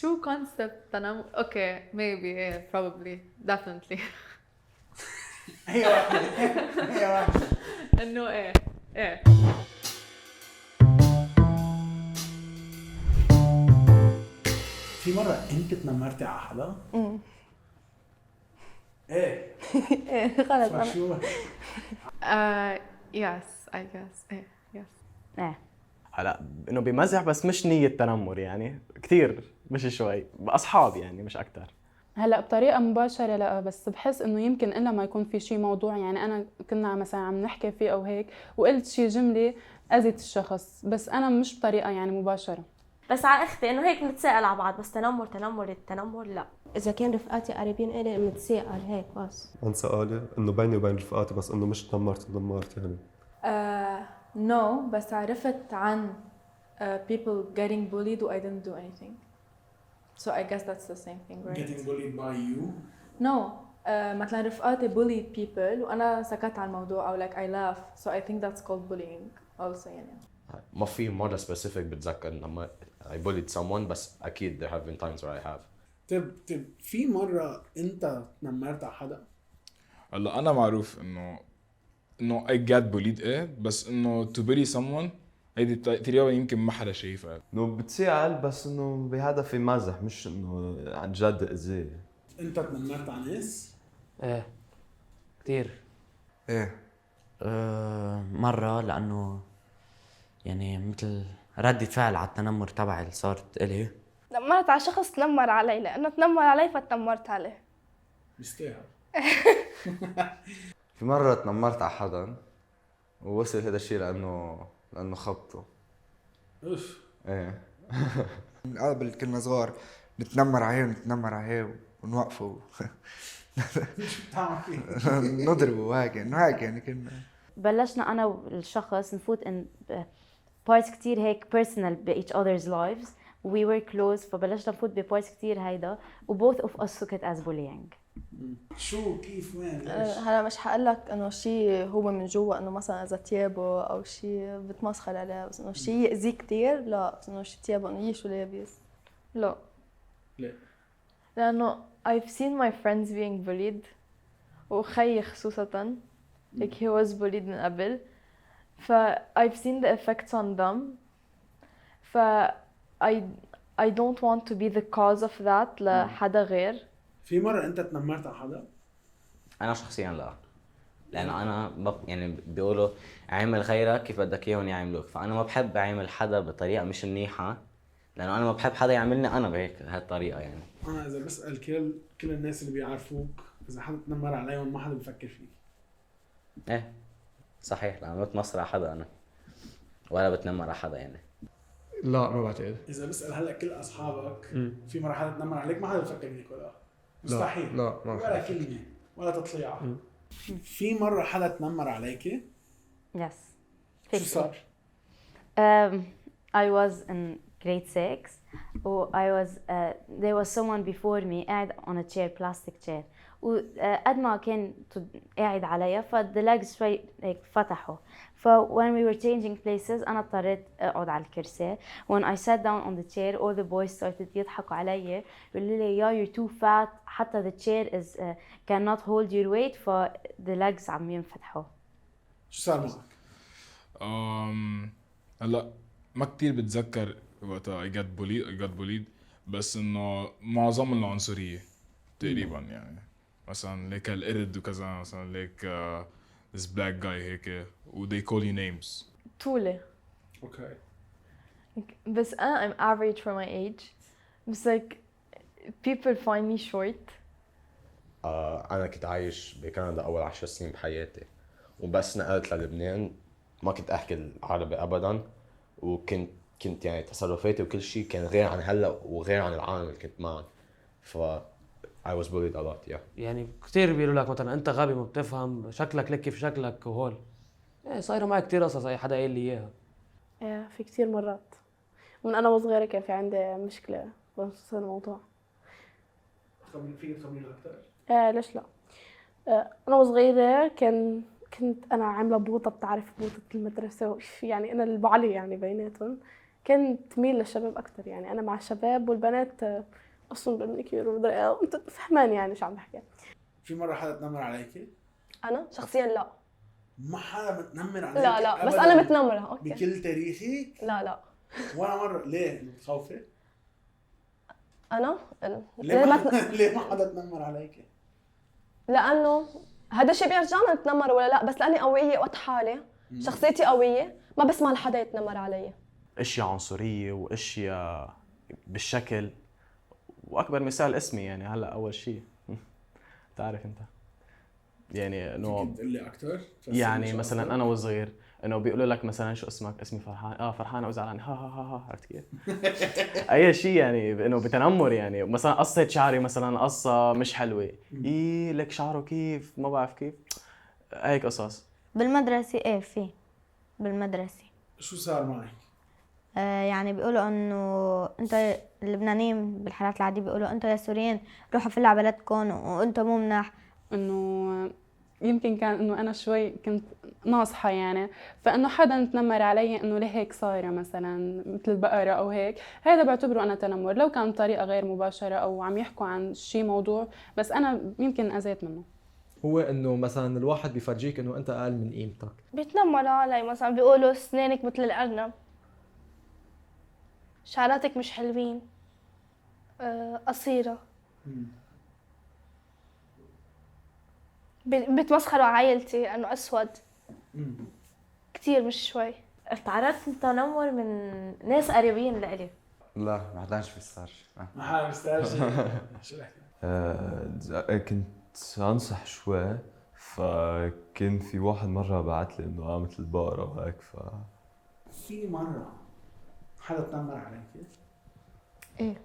شو concept تنمر؟ Okay, maybe, yeah, probably, definitely. هي واحدة هي واحدة. إنه إيه. في مرة أنت تنمرتي على حدا؟ إيه. ايه خلص انا شو؟ Yes, I guess. Yes. ايه هلا انه بمزح بس مش نية تنمر يعني كثير مش شوي اصحاب يعني مش اكثر. هلا بطريقه مباشره لا، بس بحس انه يمكن الا ما يكون في شيء موضوع، يعني انا كنا مثلا عم نحكي فيه او هيك وقلت شيء جمله اذت الشخص، بس انا مش بطريقه يعني مباشره. بس على اختي انه هيك بنتسائل على بعض، بس التنمر لا. إذا كان رفقاتي قريبين إلي بنتساءل هيك بس. عن سؤالي إنه بيني وبين رفقاتي، بس إنه مش تنمرت يعني. No, بس عرفت عن people getting bullied و I didn't do anything. So I guess that's the same thing, right? Getting bullied by you? No. مثلا رفقاتي bullied people وأنا سكت عن الموضوع أو like I laugh. So I think that's called bullying also يعني. ما في مرة specific بتذكر لما I bullied someone، بس أكيد there have been times where I have. طيب في مرة أنت تنمرت على حدا؟ هلا انا معروف انه I get bullied بس انه to bully someone هيدي تقريبا يمكن ما حدا شايفها. انه بتسأل بس انه بهدف مزح، مش انه عن جد اذيه. أنت تنمرت على ناس؟ ايه كتير. ايه مرة، لأنه يعني مثل ردة فعل على التنمر تبعي اللي صارت إلي. تنمرت على شخص تنمر علي لأنه تنمر علي فتنمرت عليه. مستاهل. في مرة تنمرت على حدا ووصل هذا الشيء لأنه خبطه. اوف. ايه. قبل كنا صغار نتنمر عليه ونوقفه شو بتعمل فيه؟ نضربه وهيك يعني كنا. بلشنا انا والشخص نفوت ان بارتس كتير هيك personal ب each other's lives. we were close فبلشنا نفوت ببارتس كتير هيدا و both of us took it as bullying. شو كيف وين ليش؟ هلا مش حقلك انه شيء هو من جوا انه مثلا اذا تيابه او شيء بتمسخر عليه، بس انه شيء يأذيه كتير لا، بس انه شيء تيابه انه شو لابس لا. ليه؟ لأنه I've seen my friends being bullied وخيي خصوصاً like he was bullied من قبل، ف I've seen the effects on them، ف I don't want to be the cause of that لحدا غير. في مرة أنت تنمرت على حدا؟ انا شخصيا لا، لانه انا يعني بيقولوا عامل غيرك كيف بدك اياهم يعاملوك، فانا ما بحب اعامل حدا بطريقه مش منيحه، لانه انا ما بحب حدا يعاملني انا بهيك هالطريقه يعني. أنا إذا بسأل كل الناس اللي بيعرفوك إذا حدا تنمر عليهم ما حدا بفكر فيك. ايه صحيح، لانه ما بتمصر على حدا انا ولا بتنمر على حدا يعني. لا ما بعتقد. إذا بسأل هلا كل أصحابك في مرة حدا تنمر عليك ما حدا بفكر فيك ولا؟ مستحيل. لا ما ولا كلمة ولا تطليعة. في مرة حدا تنمر عليك؟ yes. شو صار؟ I was in grade 6 و I was there was someone before me قاعد on a chair plastic chair وقد ما كان قاعد عليها ف the legs شوي هيك فتحوا، ف when we were changing places أنا اضطريت أقعد على الكرسي. when I sat down on the chair all the boys started يضحكوا علي يقولوا لي yeah you're too fat حتى the chair is cannot hold your weight ف the legs عم ينفتحوا. شو صار معك؟ هلا ما كتير بتذكر وقتها I got bullied بس انه معظم العنصرية تقريبا يعني مثلا ليك القرد وكذا، مثلا ليك this black guy هيك و they call you names. طولي. اوكي. بس أنا I'm average for my age، بس like people find me short. أنا كنت عايش بكندا أول 10 سنين بحياتي، وبس نقلت للبنان ما كنت أحكي العربي أبداً، وكنت يعني تصرفاتي وكل شيء كان غير عن هلا وغير عن العالم اللي كنت معهم، ف I was bullied a lot. يعني كتير بيقولوا لك مثلا انت غبي ما بتفهم شكلك لك كيف شكلك وهول. ايه صايره معي كتير قصص اي حدا قال لي اياها. ايه في كتير مرات من انا وصغيره كان في عندي مشكله بخصوص الموضوع. فيك تخبرينا اكثر؟ ليش لا. انا وصغيره كنت انا عامله بوطه، بتعرف بوطه المدرسه يعني انا اللي بعلي يعني بيناتهم كنت تميل للشباب اكثر، يعني انا مع الشباب والبنات اصلا بالمنيكير ومدري انت فهمان يعني شو عم بحكي. في مرة حدا تنمر عليكي؟ انا شخصيا لا. ما حدا متنمر عليكي؟ لا بس انا متنمره. اوكي بكل تاريخك؟ لا ولا مرة. ليه؟ متخوفة؟ انا ليه ما حدا تنمر عليكي؟ لانه هذا الشيء بيرجعنا نتنمر ولا لا، بس لاني قويه وقت حالي شخصيتي قويه ما بسمع لحدا يتنمر علي. اشياء عنصريه واشياء بالشكل، واكبر مثال اسمي يعني هلا اول شيء بتعرف انت يعني انه فيك تقول لي اكثر؟ يعني مثلا انا وصغير انه بيقولوا لك مثلا شو اسمك؟ اسمي فرحان. فرحان او زعلان؟ ها عرفت كيف؟ اي شيء يعني انه بتنمر يعني. مثلا قصة شعري مثلا قصة مش حلوة، لك شعره كيف ما بعرف كيف، هيك قصص. بالمدرسة ايه في بالمدرسة. شو صار معك؟ يعني بيقولوا انه انت اللبنانيين بالحالات العادية بيقولوا انتوا يا سوريين روحوا فلوا على بلدكم وانتوا مو مناح. انه يمكن كان انه انا شوي كنت ناصحه يعني، فانه حدا تنمر علي انه ليه هيك صايره مثلا مثل البقره او هيك، هذا بعتبره انا تنمر لو كان بطريقه غير مباشره او عم يحكوا عن شيء موضوع، بس انا يمكن اذيت منه. هو انه مثلا الواحد بيفرجيك انه انت اقل من قيمتك. بيتنمروا علي مثلا بيقولوا سنانك مثل الارنب، شعراتك مش حلوين، قصيره. بتمسخروا عائلتي انه اسود كثير مش شوي. تعرضت للتنمر من ناس قريبين لإلي؟ لا ما حداش بيستاهل. ما حدا بيستاهل شو احكي؟ كنت انصح شوي، فكان في واحد مرة بعت لي انه مثل البقرة وهيك في مرة حدا تنمر عليك؟ ايه.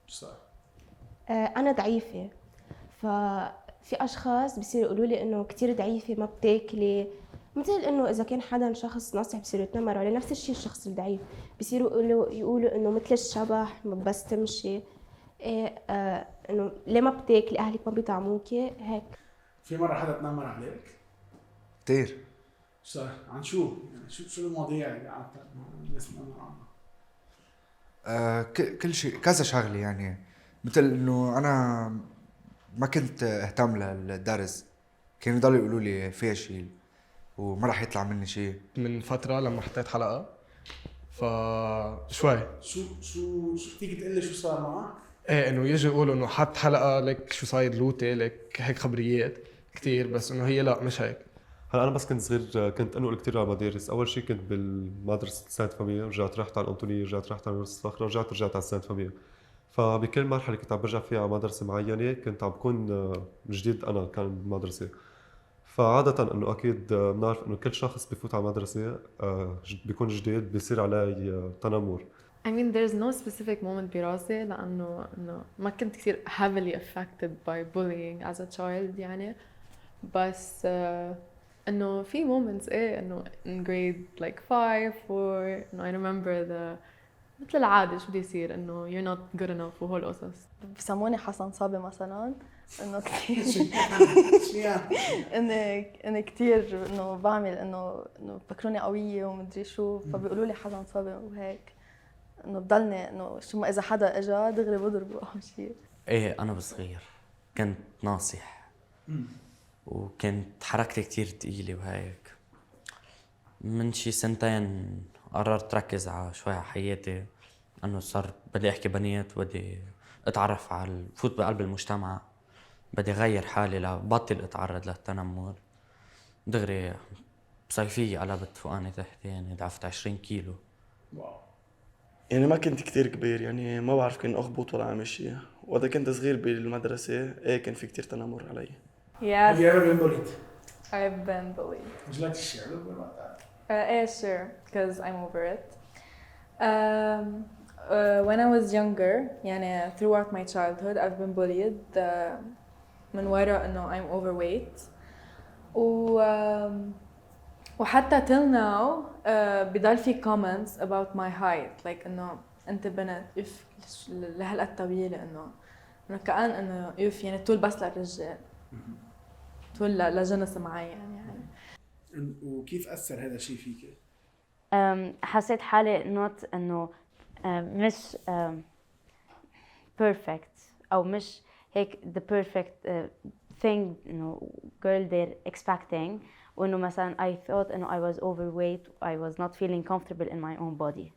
شو صار؟ انا ضعيفة، ففي اشخاص بصيروا يقولوا لي انه كثير ضعيفة ما بتاكلي، مثل انه اذا كان حدا شخص ناصح بصيروا يتنمروا عليه. نفس الشيء الشخص الضعيف بصيروا يقولوا انه مثل الشبح ما بس تمشي، ايه انه ليه ما بتاكلي، اهلك ما بيطعموكي هيك. في مرة حدا تنمر عليك؟ كثير. شو صار؟ عن شو؟ يعني شو المواضيع اللي قعدت الناس تنمر عنها؟ كل شيء كذا شغله يعني، مثل انه انا ما كنت اهتم للدرس، كانوا يضلوا يقولوا لي فاشل وما راح يطلع مني شيء. من فتره لما حطيت حلقه شوي شو فيك تقول لي شو صار معك؟ ايه انه يجي يقولوا انه حط حلقه لك شو صايد لوتي لك هيك خبريات كثير، بس انه هي لا مش هيك. هلا انا بس كنت صغير كنت انقل كثير على مدارس. اول شيء كنت بالمدرسه سانت فاميليا، رجعت رحت على الانطونيه، رجعت على مدرسه الصخره، رجعت على سانت فاميليا. فبكل مرحله كنت عم برجع فيها على مدرسه معينه كنت عم بكون جديد انا كان بالمدرسه. فعاده انه اكيد بنعرف انه كل شخص بفوت على مدرسه بيكون جديد بيصير عليه تنمر. I mean there's no specific moment براسي لأنه ما كنت كثير heavily affected by bullying as a child يعني، بس إنه في moments إنه in grade like 5 or إنه I remember مثل العادة شو بده يصير إنه you're not good enough وهول القصص. بسموني حسن صابي مثلا، انه كثير اني كثير انه بعمل انه بفكروني قويه ومدري شو، فبيقولوا لي حسن صابي وهيك، انه بضلني انه شو ما اذا حدا اجى دغري بضربه او شيء. ايه انا بصغير كنت ناصح وكنت حركتي كتير تقيلة وهيك. من شي سنتين قررت ركز على شوي على حياتي، انه صار بدي احكي بنيت، بدي اتعرف على فوت بقلب المجتمع، بدي اغير حالي لبطل اتعرض للتنمر. دغري بصيفية قلبت فوقاني تحت، يعني ضعفت 20 كيلو. واو. يعني ما كنت كتير كبير، يعني ما بعرف كن اخبط ولا اعمل شيء. وقت كنت صغير بالمدرسة كان في كتير تنمر علي. Yes. Have you ever been bullied? I've been bullied. Would you like to share a little bit about that? Sure, because I'm over it. When I was younger, يعني throughout my childhood, I've been bullied من وراء إنه I'm overweight. وحتى till now بضل في comments about my height, like إنه أنت بنت إف لهالقد طويلة، إنه كأن إنه إف يعني طول بس للرجال، طول لجنس معين يعني. وكيف أثر هذا الشيء فيك؟ حسيت حالي انه مش perfect او مش هيك the perfect thing انه girl they're expecting وانه مثلا I thought انه I was overweight I was not feeling comfortable in my own body.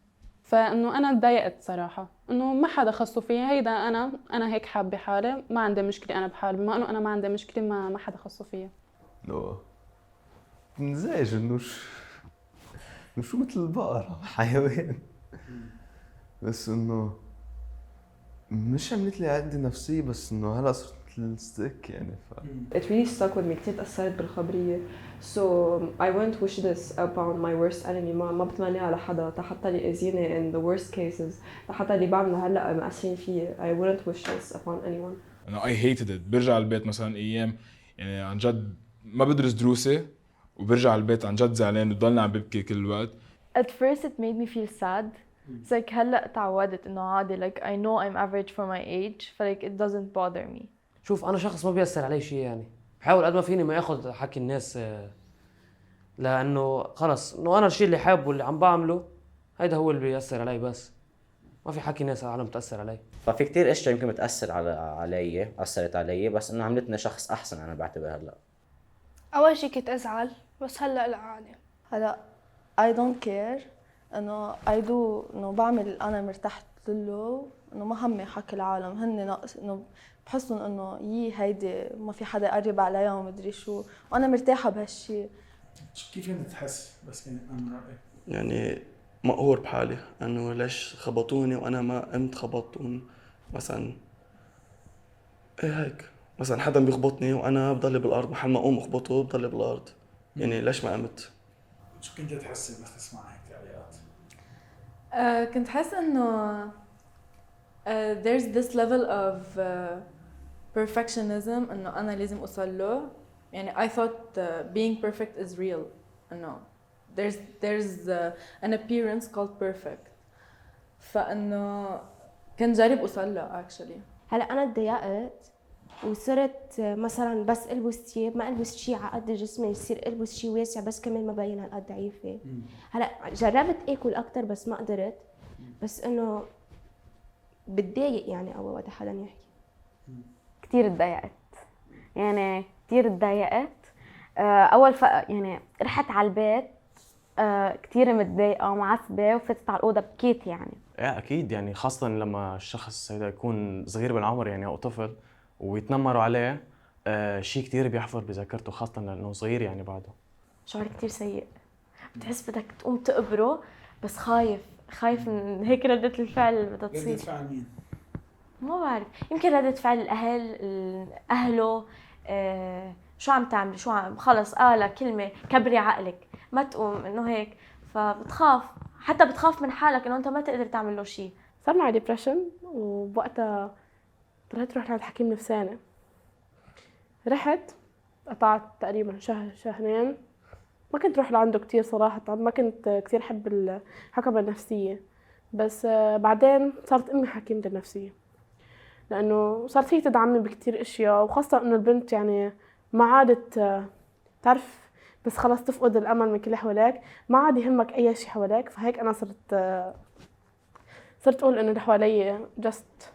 فانه انا تضايقت صراحه انه ما حدا خصو فيا، هيدا انا هيك حابه حالي، ما عندي مشكله انا بحالي، بما انه انا ما عندي مشكله ما حدا خصو فيا. بنزعج انه شو مثل البقرة حيوان، بس انه مش عملت لي عقدة نفسية، بس انه هلا صرت مثل الستيك يعني It really stuck with me. كتير تأثرت بالخبرية. So I wouldn't wish this upon my worst enemy. ما بتمنيها لحدا، حتى اللي أذيني in the worst cases، حتى اللي بعمله هلا مأثرين فيي. I wouldn't wish this upon anyone. أنا I hated it. برجع البيت مثلا أيام يعني عن جد ما بدرس دروسي وبرجع البيت عن جد زعلان وضلني عم ببكي كل الوقت. At first it made me feel sad. It's like هلا تعودت إنه عادي like I know I'm average for my age ف like it doesn't bother me. شوف انا شخص ما بيأثر علي شيء يعني، بحاول قد ما فيني ما اخذ حكي الناس لانه خلص انه انا الشيء اللي حابه واللي عم بعمله هيدا هو اللي بيأثر علي، بس ما في حكي ناس العالم بتأثر علي. ففي كتير اشياء يمكن بتأثر علي اثرت علي، بس انه عملتني شخص احسن انا بعتبر هلا. اول شيء كنت ازعل بس هلا لا عادي. هلا I don't care انه I do انه بعمل اللي انا مرتحت له، انه ما همي حكي العالم، هن ناقص انه بحسن انه هيدي ما في حدا يقرب عليها ومدري شو، وانا مرتاحه بهالشيء. كيف انت تحس بس كنت من رأيك؟ يعني مقهور بحالي انه ليش خبطوني وانا ما قمت خبطتهم مثلا. ايه هيك مثلا حدا بيخبطني وانا بضل بالارض، محل ما اقوم اخبطه بضل بالارض، يعني ليش ما قمت؟ شو كنت تحسي بس تسمع هيك تعليقات؟ كنت حاسه انه there's this level of perfectionism انه انا لازم اوصل له. يعني I thought being perfect is real. انه there's an appearance called perfect. فانه كنت جرب اوصل له actually. هلا انا تضايقت وصرت مثلا بس البس ثياب ما البس شيء على قد جسمي، يصير البس شيء واسع بس كمان ما بين هالقد ضعيفه. هلا جربت اكل اكثر بس ما قدرت، بس انه بتضايق يعني اول وقت حدا يحكي. كتير تضايقت يعني كتير تضايقت. يعني رحت على البيت كتير متضايقه ومعصبه وفتت على الاوضه بكيت يعني. ايه اكيد يعني، خاصه لما الشخص هيدا يكون صغير بالعمر يعني او طفل ويتنمروا عليه، شيء كتير بيحفر بذاكرته، خاصه لانه صغير يعني بعده. شعور كتير سيء، بتحس بدك تقوم تقبره بس خايف من هيك ردة الفعل اللي بدها تصير. ردة فعل مين؟ ما بعرف، يمكن ردة فعل أهله. شو عم تعملي، شو عم خلص قالها كلمة كبري عقلك ما تقوم انه هيك، فبتخاف حتى بتخاف من حالك انه انت ما تقدر تعمل له شيء. صار معي ديبرشن وبوقتها اضطريت اروح لعند حكيم نفساني. رحت قطعت تقريبا شهرين، ما كنت روح لعنده كتير صراحة، ما كنت كتير حب الحكمة النفسية، بس بعدين صارت امي حكيمة النفسية لانه صارت هي تدعمني بكتير اشياء، وخاصة انه البنت يعني ما عادت تعرف بس خلص تفقد الامل من كل اللي حواليك، ما عاد يهمك اي شيء حواليك. فهيك انا صرت اقول انه اللي حوالي جست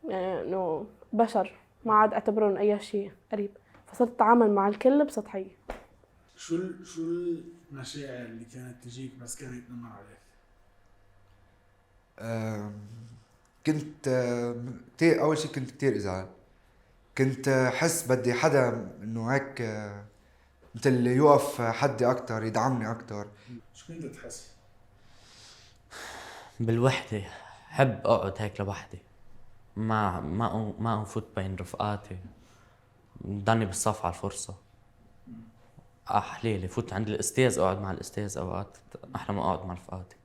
يعني انه بشر، ما عاد اعتبرهم اي شيء قريب، فصرت اتعامل مع الكل بسطحية. شو المشاعر اللي كانت تجيك بس كان يتنمر عليك؟ كنت اول شيء كنت كتير ازعل، كنت احس بدي حدا انه هيك مثل يوقف حدي اكثر، يدعمني اكثر. شو كنت تحس؟ بالوحدة، حب اقعد هيك لوحدي، ما انفوت بين رفقاتي، ضلني بالصف على الفرصة. حليلي فوت عند الاستاذ اقعد مع الاستاذ، اوقات احلى ما اقعد مع رفقاتي.